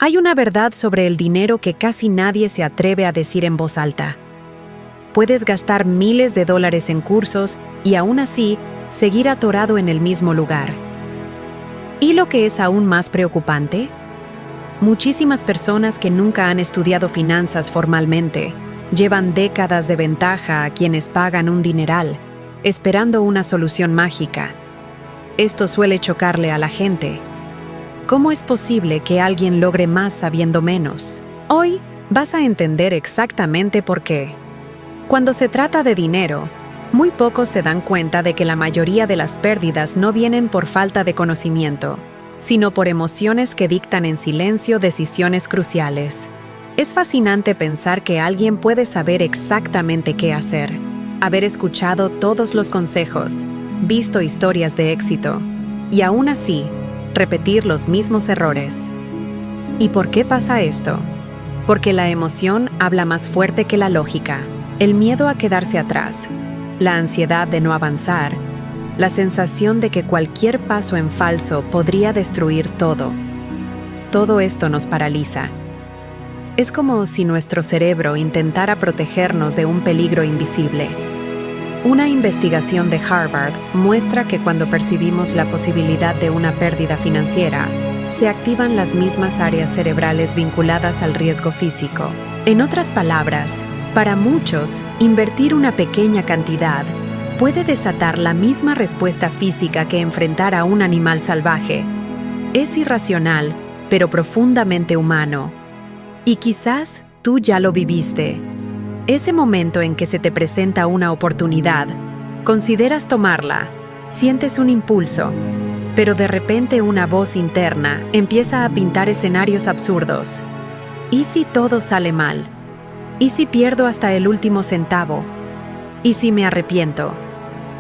Hay una verdad sobre el dinero que casi nadie se atreve a decir en voz alta. Puedes gastar miles de dólares en cursos y aún así seguir atorado en el mismo lugar. ¿Y lo que es aún más preocupante? Muchísimas personas que nunca han estudiado finanzas formalmente llevan décadas de ventaja a quienes pagan un dineral, esperando una solución mágica. Esto suele chocarle a la gente. ¿Cómo es posible que alguien logre más sabiendo menos? Hoy vas a entender exactamente por qué. Cuando se trata de dinero, muy pocos se dan cuenta de que la mayoría de las pérdidas no vienen por falta de conocimiento, sino por emociones que dictan en silencio decisiones cruciales. Es fascinante pensar que alguien puede saber exactamente qué hacer, haber escuchado todos los consejos, visto historias de éxito, y aún así, repetir los mismos errores. ¿Y por qué pasa esto? Porque la emoción habla más fuerte que la lógica. El miedo a quedarse atrás, la ansiedad de no avanzar, la sensación de que cualquier paso en falso podría destruir todo. Todo esto nos paraliza. Es como si nuestro cerebro intentara protegernos de un peligro invisible. Una investigación de Harvard muestra que cuando percibimos la posibilidad de una pérdida financiera, se activan las mismas áreas cerebrales vinculadas al riesgo físico. En otras palabras, para muchos, invertir una pequeña cantidad puede desatar la misma respuesta física que enfrentar a un animal salvaje. Es irracional, pero profundamente humano. Y quizás tú ya lo viviste. Ese momento en que se te presenta una oportunidad, consideras tomarla, sientes un impulso, pero de repente una voz interna empieza a pintar escenarios absurdos. ¿Y si todo sale mal? ¿Y si pierdo hasta el último centavo? ¿Y si me arrepiento?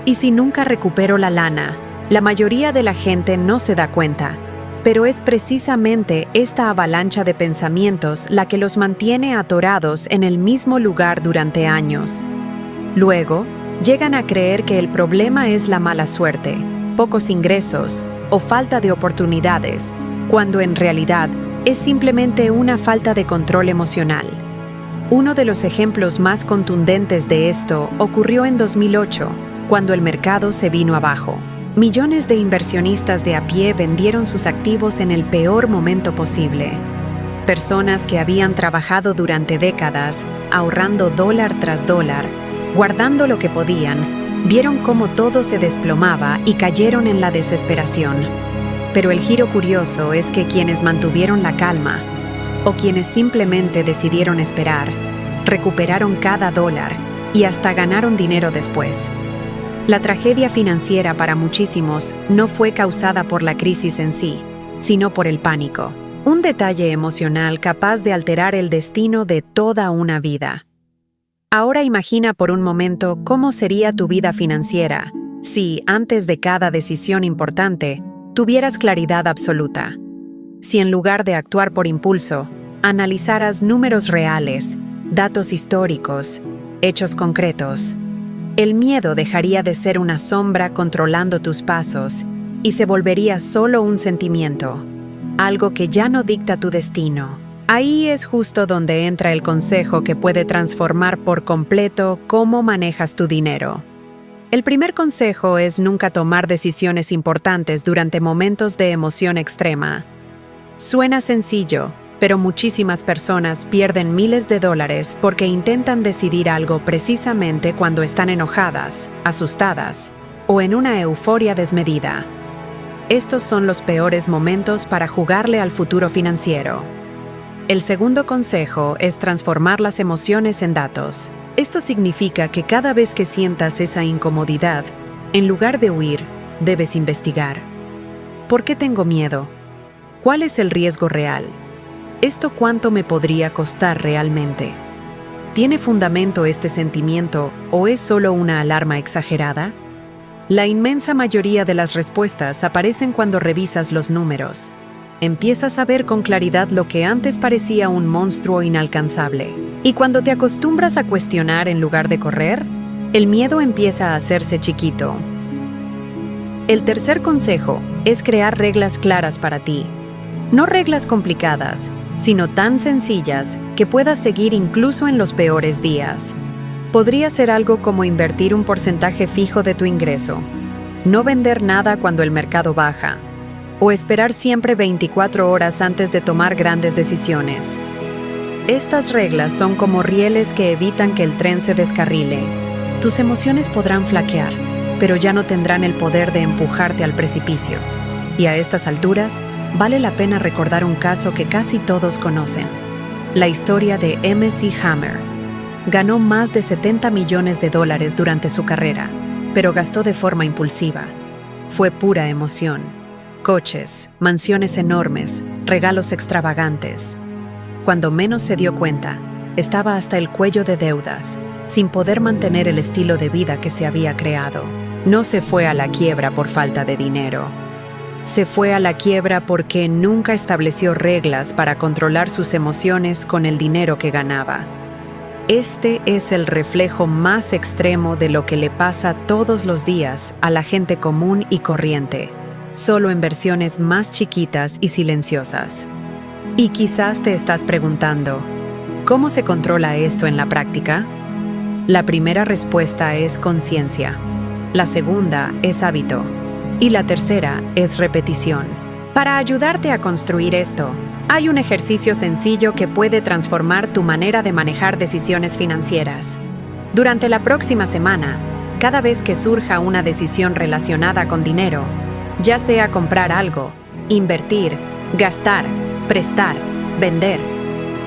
¿Y si nunca recupero la lana? La mayoría de la gente no se da cuenta, pero es precisamente esta avalancha de pensamientos la que los mantiene atorados en el mismo lugar durante años. Luego, llegan a creer que el problema es la mala suerte, pocos ingresos o falta de oportunidades, cuando en realidad es simplemente una falta de control emocional. Uno de los ejemplos más contundentes de esto ocurrió en 2008, cuando el mercado se vino abajo. Millones de inversionistas de a pie vendieron sus activos en el peor momento posible. Personas que habían trabajado durante décadas, ahorrando dólar tras dólar, guardando lo que podían, vieron cómo todo se desplomaba y cayeron en la desesperación. Pero el giro curioso es que quienes mantuvieron la calma, o quienes simplemente decidieron esperar, recuperaron cada dólar y hasta ganaron dinero después. La tragedia financiera para muchísimos no fue causada por la crisis en sí, sino por el pánico. Un detalle emocional capaz de alterar el destino de toda una vida. Ahora imagina por un momento cómo sería tu vida financiera si, antes de cada decisión importante, tuvieras claridad absoluta. Si en lugar de actuar por impulso, analizaras números reales, datos históricos, hechos concretos. El miedo dejaría de ser una sombra controlando tus pasos y se volvería solo un sentimiento, algo que ya no dicta tu destino. Ahí es justo donde entra el consejo que puede transformar por completo cómo manejas tu dinero. El primer consejo es nunca tomar decisiones importantes durante momentos de emoción extrema. Suena sencillo, pero muchísimas personas pierden miles de dólares porque intentan decidir algo precisamente cuando están enojadas, asustadas o en una euforia desmedida. Estos son los peores momentos para jugarle al futuro financiero. El segundo consejo es transformar las emociones en datos. Esto significa que cada vez que sientas esa incomodidad, en lugar de huir, debes investigar. ¿Por qué tengo miedo? ¿Cuál es el riesgo real? ¿Esto cuánto me podría costar realmente? ¿Tiene fundamento este sentimiento o es solo una alarma exagerada? La inmensa mayoría de las respuestas aparecen cuando revisas los números. Empiezas a ver con claridad lo que antes parecía un monstruo inalcanzable. Y cuando te acostumbras a cuestionar en lugar de correr, el miedo empieza a hacerse chiquito. El tercer consejo es crear reglas claras para ti. No reglas complicadas, sino tan sencillas que puedas seguir incluso en los peores días. Podría ser algo como invertir un porcentaje fijo de tu ingreso, no vender nada cuando el mercado baja, o esperar siempre 24 horas antes de tomar grandes decisiones. Estas reglas son como rieles que evitan que el tren se descarrile. Tus emociones podrán flaquear, pero ya no tendrán el poder de empujarte al precipicio. Y a estas alturas, vale la pena recordar un caso que casi todos conocen: la historia de M.C. Hammer. Ganó más de $70 millones durante su carrera, pero gastó de forma impulsiva. Fue pura emoción. Coches, mansiones enormes, regalos extravagantes. Cuando menos se dio cuenta, estaba hasta el cuello de deudas, sin poder mantener el estilo de vida que se había creado. No se fue a la quiebra por falta de dinero. Se fue a la quiebra porque nunca estableció reglas para controlar sus emociones con el dinero que ganaba. Este es el reflejo más extremo de lo que le pasa todos los días a la gente común y corriente, solo en versiones más chiquitas y silenciosas. Y quizás te estás preguntando, ¿cómo se controla esto en la práctica? La primera respuesta es conciencia, la segunda es hábito y la tercera es repetición. Para ayudarte a construir esto, hay un ejercicio sencillo que puede transformar tu manera de manejar decisiones financieras. Durante la próxima semana, cada vez que surja una decisión relacionada con dinero, ya sea comprar algo, invertir, gastar, prestar, vender,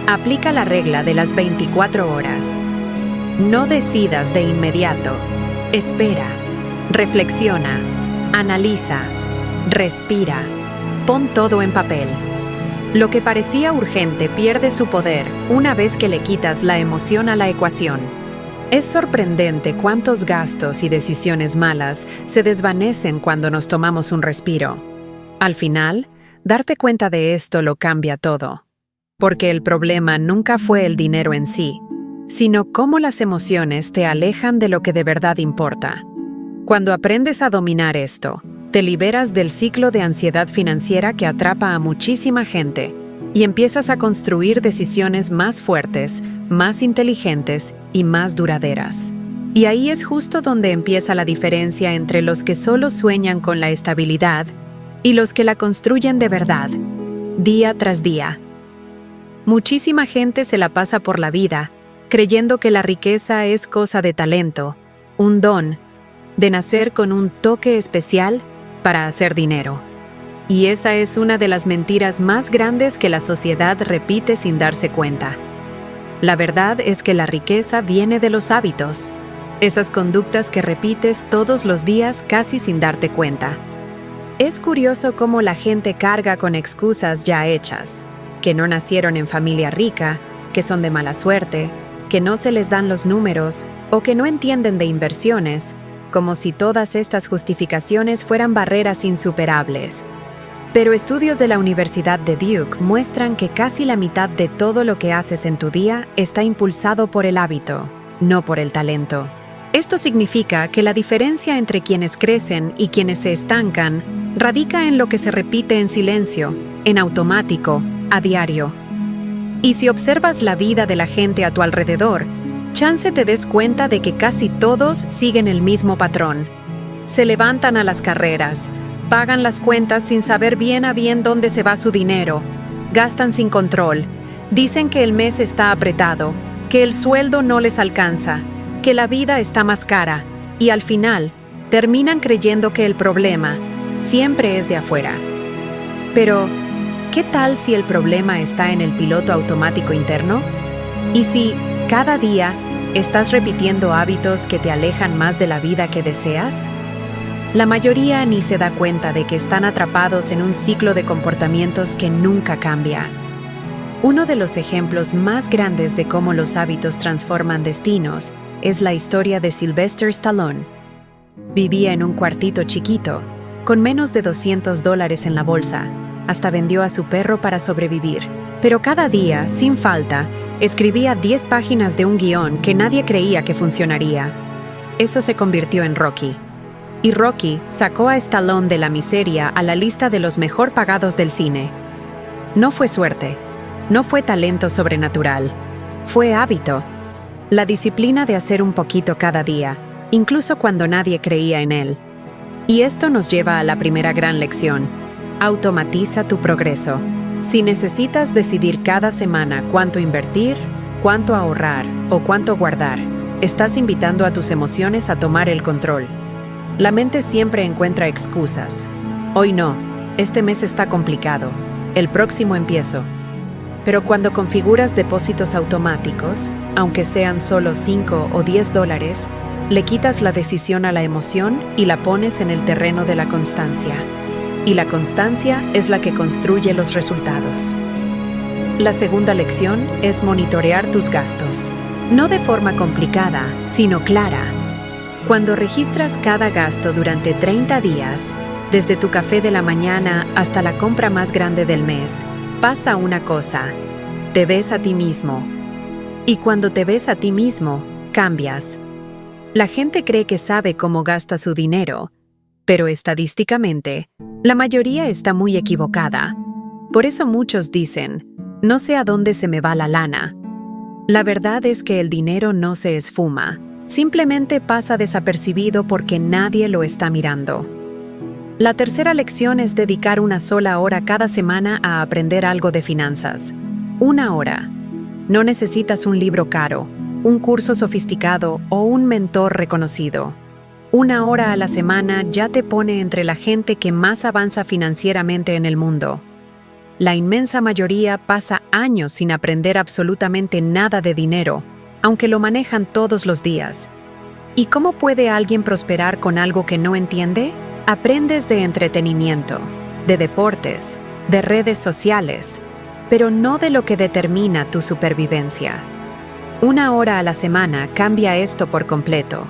aplica la regla de las 24 horas. No decidas de inmediato. Espera, reflexiona, analiza, respira, pon todo en papel. Lo que parecía urgente pierde su poder una vez que le quitas la emoción a la ecuación. Es sorprendente cuántos gastos y decisiones malas se desvanecen cuando nos tomamos un respiro. Al final, darte cuenta de esto lo cambia todo. Porque el problema nunca fue el dinero en sí, sino cómo las emociones te alejan de lo que de verdad importa. Cuando aprendes a dominar esto, te liberas del ciclo de ansiedad financiera que atrapa a muchísima gente y empiezas a construir decisiones más fuertes, más inteligentes y más duraderas. Y ahí es justo donde empieza la diferencia entre los que solo sueñan con la estabilidad y los que la construyen de verdad, día tras día. Muchísima gente se la pasa por la vida creyendo que la riqueza es cosa de talento, un don, de nacer con un toque especial para hacer dinero. Y esa es una de las mentiras más grandes que la sociedad repite sin darse cuenta. La verdad es que la riqueza viene de los hábitos, esas conductas que repites todos los días casi sin darte cuenta. Es curioso cómo la gente carga con excusas ya hechas, que no nacieron en familia rica, que son de mala suerte, que no se les dan los números o que no entienden de inversiones, como si todas estas justificaciones fueran barreras insuperables. Pero estudios de la Universidad de Duke muestran que casi la mitad de todo lo que haces en tu día está impulsado por el hábito, no por el talento. Esto significa que la diferencia entre quienes crecen y quienes se estancan radica en lo que se repite en silencio, en automático, a diario. Y si observas la vida de la gente a tu alrededor, chance te des cuenta de que casi todos siguen el mismo patrón. Se levantan a las carreras, pagan las cuentas sin saber bien a bien dónde se va su dinero, gastan sin control, dicen que el mes está apretado, que el sueldo no les alcanza, que la vida está más cara, y al final terminan creyendo que el problema siempre es de afuera. Pero, ¿qué tal si el problema está en el piloto automático interno? ¿Y si cada día estás repitiendo hábitos que te alejan más de la vida que deseas? La mayoría ni se da cuenta de que están atrapados en un ciclo de comportamientos que nunca cambia. Uno de los ejemplos más grandes de cómo los hábitos transforman destinos es la historia de Sylvester Stallone. Vivía en un cuartito chiquito, con menos de $200 en la bolsa. Hasta vendió a su perro para sobrevivir. Pero cada día, sin falta, escribía 10 páginas de un guión que nadie creía que funcionaría. Eso se convirtió en Rocky. Y Rocky sacó a Stallone de la miseria a la lista de los mejor pagados del cine. No fue suerte, No fue talento sobrenatural, fue hábito. La disciplina de hacer un poquito cada día, incluso cuando nadie creía en él. Y esto nos lleva a la primera gran lección. Automatiza tu progreso. Si necesitas decidir cada semana cuánto invertir, cuánto ahorrar o cuánto guardar, estás invitando a tus emociones a tomar el control. La mente siempre encuentra excusas. Hoy no, este mes está complicado, el próximo empiezo. Pero cuando configuras depósitos automáticos, aunque sean solo 5 o 10 dólares, le quitas la decisión a la emoción y la pones en el terreno de la constancia. Y la constancia es la que construye los resultados. La segunda lección es monitorear tus gastos. No de forma complicada, sino clara. Cuando registras cada gasto durante 30 días, desde tu café de la mañana hasta la compra más grande del mes, pasa una cosa: te ves a ti mismo. Y cuando te ves a ti mismo, cambias. La gente cree que sabe cómo gasta su dinero, pero estadísticamente, la mayoría está muy equivocada. Por eso muchos dicen, no sé a dónde se me va la lana. La verdad es que el dinero no se esfuma, simplemente pasa desapercibido porque nadie lo está mirando. La tercera lección es dedicar una sola hora cada semana a aprender algo de finanzas. 1 hora. No necesitas un libro caro, un curso sofisticado o un mentor reconocido. 1 hora a la semana ya te pone entre la gente que más avanza financieramente en el mundo. La inmensa mayoría pasa años sin aprender absolutamente nada de dinero, aunque lo manejan todos los días. ¿Y cómo puede alguien prosperar con algo que no entiende? Aprendes de entretenimiento, de deportes, de redes sociales, pero no de lo que determina tu supervivencia. 1 hora a la semana cambia esto por completo.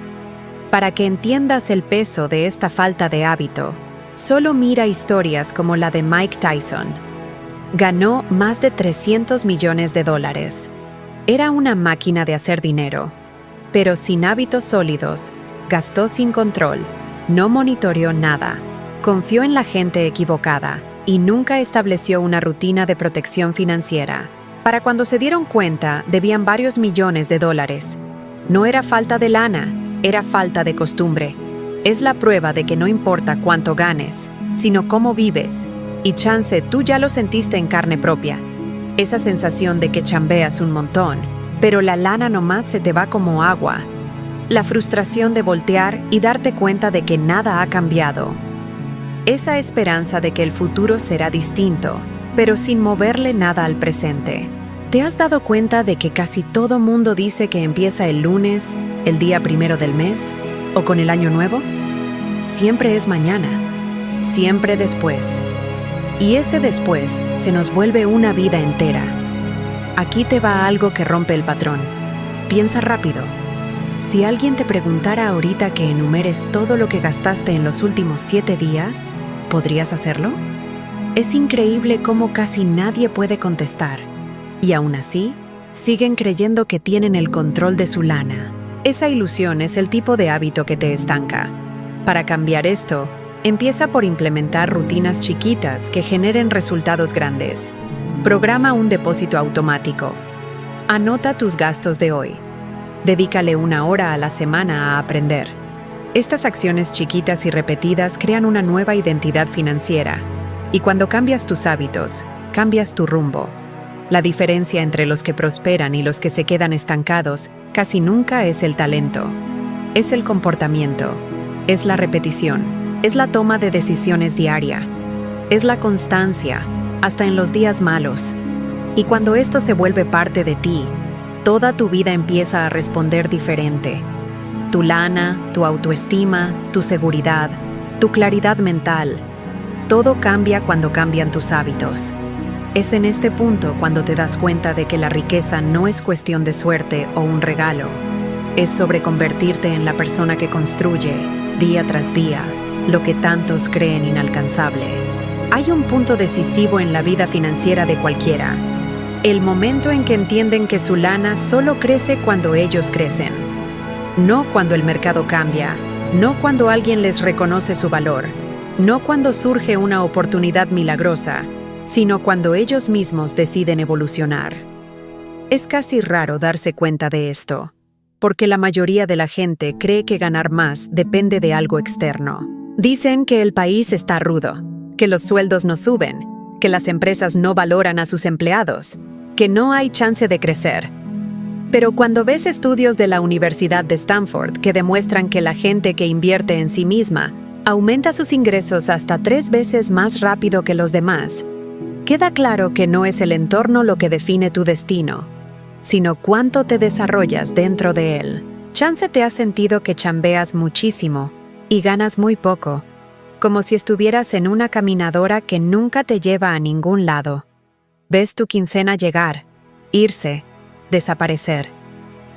Para que entiendas el peso de esta falta de hábito, solo mira historias como la de Mike Tyson. Ganó más de 300 millones de dólares. Era una máquina de hacer dinero, pero sin hábitos sólidos, gastó sin control, no monitoreó nada, confió en la gente equivocada y nunca estableció una rutina de protección financiera. Para cuando se dieron cuenta, debían varios millones de dólares. No era falta de lana, era falta de costumbre. Es la prueba de que no importa cuánto ganes, sino cómo vives. Y chance, tú ya lo sentiste en carne propia. Esa sensación de que chambeas un montón, pero la lana nomás se te va como agua. La frustración de voltear y darte cuenta de que nada ha cambiado. Esa esperanza de que el futuro será distinto, pero sin moverle nada al presente. ¿Te has dado cuenta de que casi todo mundo dice que empieza el lunes, el día 1 del mes, o con el año nuevo? Siempre es mañana, siempre después. Y ese después se nos vuelve una vida entera. Aquí te va algo que rompe el patrón. Piensa rápido. Si alguien te preguntara ahorita que enumeres todo lo que gastaste en los últimos 7 días, ¿podrías hacerlo? Es increíble cómo casi nadie puede contestar. Y aún así, siguen creyendo que tienen el control de su lana. Esa ilusión es el tipo de hábito que te estanca. Para cambiar esto, empieza por implementar rutinas chiquitas que generen resultados grandes. Programa un depósito automático. Anota tus gastos de hoy. Dedícale 1 hora a la semana a aprender. Estas acciones chiquitas y repetidas crean una nueva identidad financiera. Y cuando cambias tus hábitos, cambias tu rumbo. La diferencia entre los que prosperan y los que se quedan estancados casi nunca es el talento. Es el comportamiento, es la repetición, es la toma de decisiones diaria, es la constancia, hasta en los días malos. Y cuando esto se vuelve parte de ti, toda tu vida empieza a responder diferente. Tu lana, tu autoestima, tu seguridad, tu claridad mental, todo cambia cuando cambian tus hábitos. Es en este punto cuando te das cuenta de que la riqueza no es cuestión de suerte o un regalo. Es sobre convertirte en la persona que construye, día tras día, lo que tantos creen inalcanzable. Hay un punto decisivo en la vida financiera de cualquiera. El momento en que entienden que su lana solo crece cuando ellos crecen. No cuando el mercado cambia, no cuando alguien les reconoce su valor, no cuando surge una oportunidad milagrosa, sino cuando ellos mismos deciden evolucionar. Es casi raro darse cuenta de esto, porque la mayoría de la gente cree que ganar más depende de algo externo. Dicen que el país está rudo, que los sueldos no suben, que las empresas no valoran a sus empleados, que no hay chance de crecer. Pero cuando ves estudios de la Universidad de Stanford que demuestran que la gente que invierte en sí misma aumenta sus ingresos hasta 3 veces más rápido que los demás, queda claro que no es el entorno lo que define tu destino, sino cuánto te desarrollas dentro de él. Chance te has sentido que chambeas muchísimo y ganas muy poco, como si estuvieras en una caminadora que nunca te lleva a ningún lado. Ves tu quincena llegar, irse, desaparecer.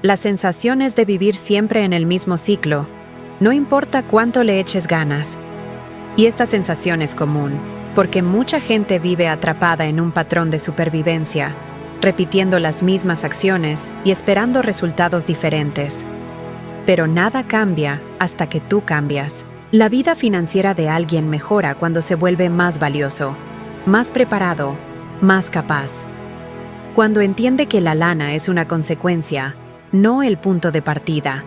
La sensación es de vivir siempre en el mismo ciclo, no importa cuánto le eches ganas. Y esta sensación es común, porque mucha gente vive atrapada en un patrón de supervivencia, repitiendo las mismas acciones y esperando resultados diferentes. Pero nada cambia hasta que tú cambias. La vida financiera de alguien mejora cuando se vuelve más valioso, más preparado, más capaz. Cuando entiende que la lana es una consecuencia, no el punto de partida.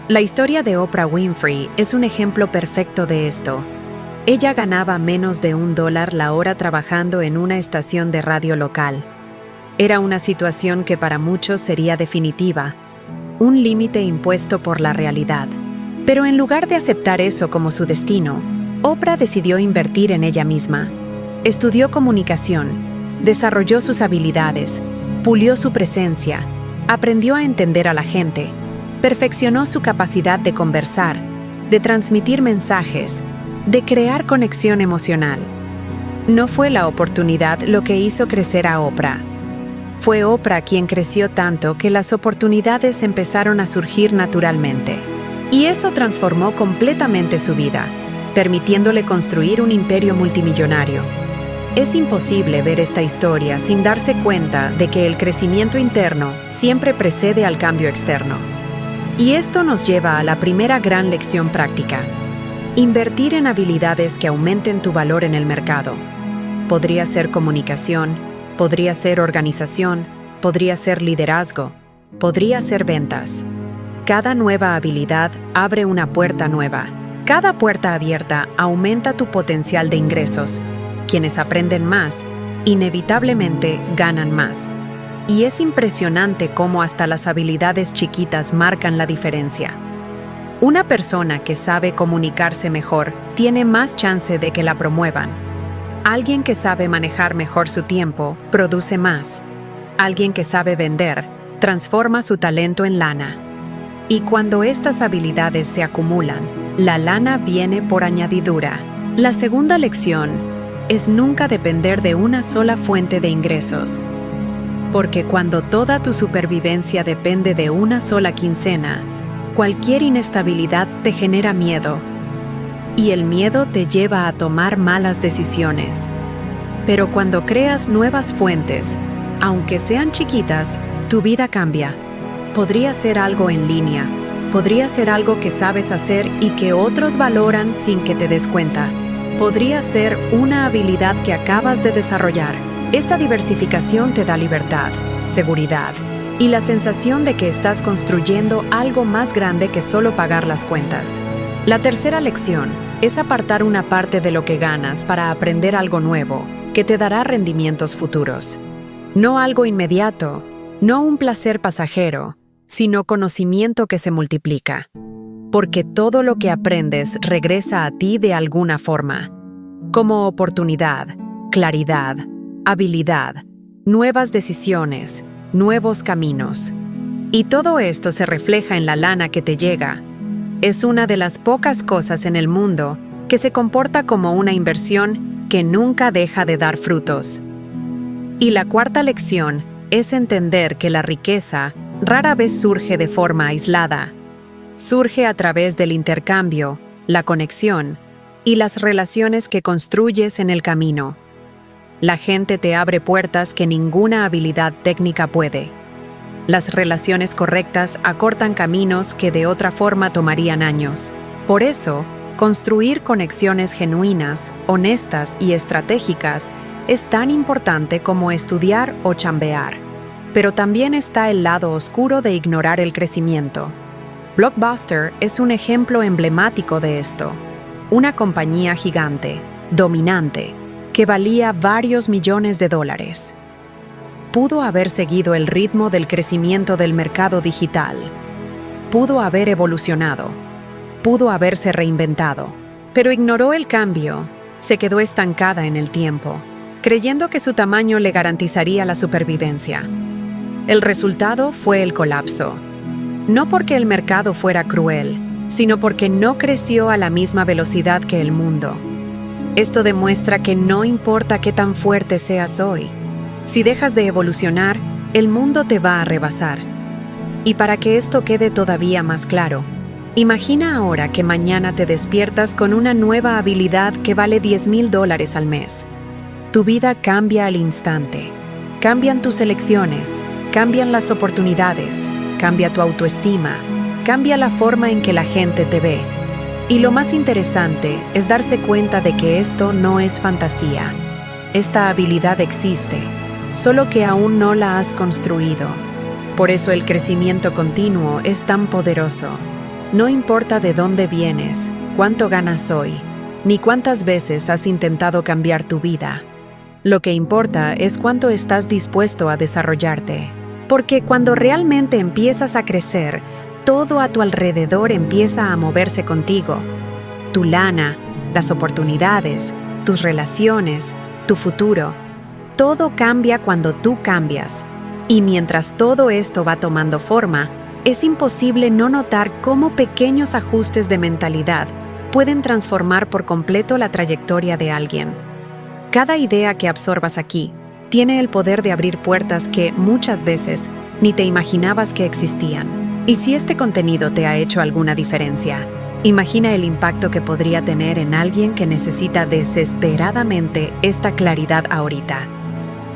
La historia de Oprah Winfrey es un ejemplo perfecto de esto. Ella ganaba menos de $1 la hora trabajando en una estación de radio local. Era una situación que para muchos sería definitiva, un límite impuesto por la realidad. Pero en lugar de aceptar eso como su destino, Oprah decidió invertir en ella misma. Estudió comunicación, desarrolló sus habilidades, pulió su presencia, aprendió a entender a la gente, perfeccionó su capacidad de conversar, de transmitir mensajes, de crear conexión emocional. No fue la oportunidad lo que hizo crecer a Oprah. Fue Oprah quien creció tanto que las oportunidades empezaron a surgir naturalmente. Y eso transformó completamente su vida, permitiéndole construir un imperio multimillonario. Es imposible ver esta historia sin darse cuenta de que el crecimiento interno siempre precede al cambio externo. Y esto nos lleva a la primera gran lección práctica: invertir en habilidades que aumenten tu valor en el mercado. Podría ser comunicación, podría ser organización, podría ser liderazgo, podría ser ventas. Cada nueva habilidad abre una puerta nueva. Cada puerta abierta aumenta tu potencial de ingresos. Quienes aprenden más, inevitablemente ganan más. Y es impresionante cómo hasta las habilidades chiquitas marcan la diferencia. Una persona que sabe comunicarse mejor tiene más chance de que la promuevan. Alguien que sabe manejar mejor su tiempo produce más. Alguien que sabe vender transforma su talento en lana. Y cuando estas habilidades se acumulan, la lana viene por añadidura. La segunda lección es nunca depender de una sola fuente de ingresos. Porque cuando toda tu supervivencia depende de una sola quincena, cualquier inestabilidad te genera miedo. Y el miedo te lleva a tomar malas decisiones. Pero cuando creas nuevas fuentes, aunque sean chiquitas, tu vida cambia. Podría ser algo en línea, podría ser algo que sabes hacer y que otros valoran sin que te des cuenta. Podría ser una habilidad que acabas de desarrollar. Esta diversificación te da libertad, seguridad y la sensación de que estás construyendo algo más grande que solo pagar las cuentas. La tercera lección es apartar una parte de lo que ganas para aprender algo nuevo que te dará rendimientos futuros. No algo inmediato, no un placer pasajero, sino conocimiento que se multiplica. Porque todo lo que aprendes regresa a ti de alguna forma, como oportunidad, claridad, habilidad, nuevas decisiones, nuevos caminos. Y todo esto se refleja en la lana que te llega. Es una de las pocas cosas en el mundo que se comporta como una inversión que nunca deja de dar frutos. Y la cuarta lección es entender que la riqueza rara vez surge de forma aislada. Surge a través del intercambio, la conexión y las relaciones que construyes en el camino. La gente te abre puertas que ninguna habilidad técnica puede. Las relaciones correctas acortan caminos que de otra forma tomarían años. Por eso, construir conexiones genuinas, honestas y estratégicas es tan importante como estudiar o chambear, pero también está el lado oscuro de ignorar el crecimiento. Blockbuster es un ejemplo emblemático de esto. Una compañía gigante, dominante, que valía varios millones de dólares. Pudo haber seguido el ritmo del crecimiento del mercado digital. Pudo haber evolucionado. Pudo haberse reinventado. Pero ignoró el cambio. Se quedó estancada en el tiempo, creyendo que su tamaño le garantizaría la supervivencia. El resultado fue el colapso. No porque el mercado fuera cruel, sino porque no creció a la misma velocidad que el mundo. Esto demuestra que no importa qué tan fuerte seas hoy, si dejas de evolucionar, el mundo te va a rebasar. Y para que esto quede todavía más claro, imagina ahora que mañana te despiertas con una nueva habilidad que vale $10,000 al mes. Tu vida cambia al instante. Cambian tus elecciones, cambian las oportunidades, cambia tu autoestima, cambia la forma en que la gente te ve. Y lo más interesante es darse cuenta de que esto no es fantasía. Esta habilidad existe, solo que aún no la has construido. Por eso el crecimiento continuo es tan poderoso. No importa de dónde vienes, cuánto ganas hoy, ni cuántas veces has intentado cambiar tu vida. Lo que importa es cuánto estás dispuesto a desarrollarte. Porque cuando realmente empiezas a crecer, todo a tu alrededor empieza a moverse contigo. Tu lana, las oportunidades, tus relaciones, tu futuro. Todo cambia cuando tú cambias. Y mientras todo esto va tomando forma, es imposible no notar cómo pequeños ajustes de mentalidad pueden transformar por completo la trayectoria de alguien. Cada idea que absorbas aquí tiene el poder de abrir puertas que muchas veces ni te imaginabas que existían. Y si este contenido te ha hecho alguna diferencia, imagina el impacto que podría tener en alguien que necesita desesperadamente esta claridad ahorita.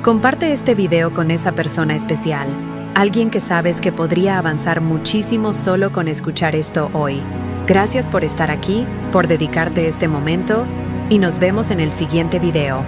Comparte este video con esa persona especial, alguien que sabes que podría avanzar muchísimo solo con escuchar esto hoy. Gracias por estar aquí, por dedicarte este momento, y nos vemos en el siguiente video.